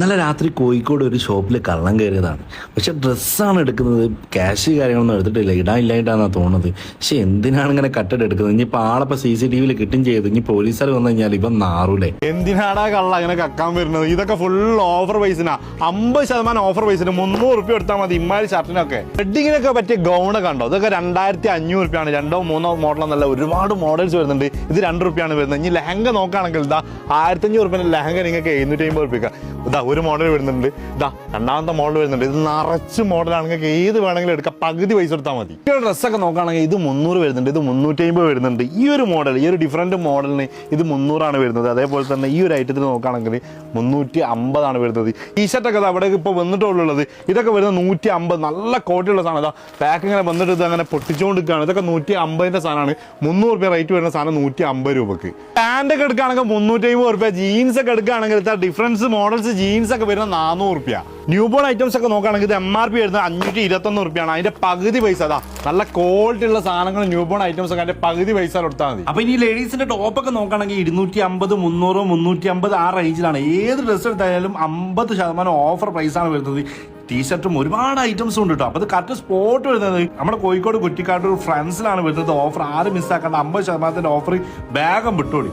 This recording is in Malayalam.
ഇന്നലെ രാത്രി കോഴിക്കോട് ഒരു ഷോപ്പിൽ കള്ളം കയറിയതാണ്. പക്ഷെ ഡ്രസ്സാണ് എടുക്കുന്നത്, ക്യാഷ് കാര്യങ്ങളൊന്നും എടുത്തിട്ടില്ല. ഇല്ലായിട്ടാണെന്നാണ് തോന്നുന്നത്. പക്ഷെ എന്തിനാണ് ഇങ്ങനെ കട്ടിട്ട് എടുക്കുന്നത്? ഇനിയിപ്പോൾ ആളപ്പോൾ CCTV കിട്ടും ചെയ്തു. ഇനി പോലീസുകാർ വന്നു കഴിഞ്ഞാൽ ഇവൻ നാറൂലേ? എന്തിനാടാ കള്ള അങ്ങനെ കക്കാൻ വരുന്നത്? ഇതൊക്കെ ഫുൾ ഓഫർ പ്രൈസിനാ. 50% ഓഫർ പ്രൈസിന് 300 റുപ്യ എടുത്താൽ മതി. ഇമ്മാതിരി ഷർട്ടിനൊക്കെ വെഡിങ്ങിനൊക്കെ പറ്റിയ ഗൗണൊക്കെ ഉണ്ടോ? ഇതൊക്കെ 2500 റുപ്യാണ്. 2-3 മോഡലെന്നല്ല, ഒരുപാട് മോഡൽസ് വരുന്നുണ്ട്. ഇത് 2 റുപ്യാണ് വരുന്നത്. ഇനി ലെഹങ്ക നോക്കുകയാണെങ്കിൽ ഇതാ 1500 റുപ്യ ലെഹങ്ക നിങ്ങൾക്ക് 750 റുപ്യക്ക് ഇതാ ഒരു മോഡൽ വരുന്നുണ്ട്. ഇതാ രണ്ടാമത്തെ മോഡൽ വരുന്നുണ്ട്. ഇത് നിറച്ച് മോഡലാണെങ്കിൽ ഏത് വേണമെങ്കിലും എടുക്കാം. പകുതി പൈസ എടുത്താൽ മതി. ഈ ഒരു ഡ്രസ്സൊക്കെ നോക്കുകയാണെങ്കിൽ ഇത് 300 വരുന്നുണ്ട്, ഇത് 350 വരുന്നുണ്ട്. ഈ ഒരു മോഡൽ, ഈ ഒരു ഡിഫറൻറ്റ് മോഡലിന് ഇത് 300 വരുന്നത്. അതേപോലെ തന്നെ ഈ ഒരു ഐറ്റത്തിൽ നോക്കുകയാണെങ്കിൽ 350 വരുന്നത്. ടീഷർട്ടൊക്കെ അവിടെ ഇപ്പോൾ വന്നിട്ടുള്ളത് ഇതൊക്കെ വരുന്നത് 150. നല്ല ക്വാളിറ്റിയുള്ള സാധനം. ഇതാ പാക്ക് ഇങ്ങനെ വന്നിട്ട് ഇത് അങ്ങനെ പൊട്ടിച്ചുകൊണ്ടിരിക്കുകയാണ്. ഇതൊക്കെ 150 സാധനമാണ്. 300 റുപ്യ റേറ്റ് വരുന്ന സാധനം 150 രൂപക്ക്. പാൻ്റൊക്കെ എടുക്കുകയാണെങ്കിൽ 350 റുപ്യ. ജീൻസ് ഒക്കെ എടുക്കുകയാണെങ്കിൽ ഡിഫറൻസ് മോഡൽസ് ജീൻസ് ഒക്കെ വരുന്നത് 400 റുപ്യ. ന്യൂ ബോൺ ഐറ്റംസ് ഒക്കെ നോക്കുകയാണെങ്കിൽ ഇത് MRP വരുന്നത് 521 റുപ്യാണ്. അതിന്റെ പകുതി പൈസ അതാ നല്ല ക്വാളിറ്റി ഉള്ള സാധനങ്ങൾ ന്യൂ ബോൺ ഐറ്റംസ് ഒക്കെ അതിന്റെ പകുതി പൈസ കൊടുത്താൽ മതി. അപ്പൊ ഇനി ലേഡീസിന്റെ ടോപ്പൊക്കെ നോക്കുകയാണെങ്കിൽ 250, 300, 350 ആ റേഞ്ചിലാണ്. ഏത് ഡ്രസ്സ് എടുത്താലും 50% ഓഫർ പ്രൈസാണ് വരുന്നത്. ടീഷർട്ടും ഒരുപാട് ഐറ്റംസും ഉണ്ട് കേട്ടോ. അപ്പൊ അത് കറക്റ്റ് സ്പോട്ട് വരുന്നത് നമ്മുടെ കോഴിക്കോട് കുറ്റിക്കാട്ടൂർ ഫ്രണ്ട്സിലാണ് വരുന്നത്. ഓഫർ ആരും മിസ്സാക്കേണ്ട. 50% ഓഫർ വേഗം വിട്ടോളി.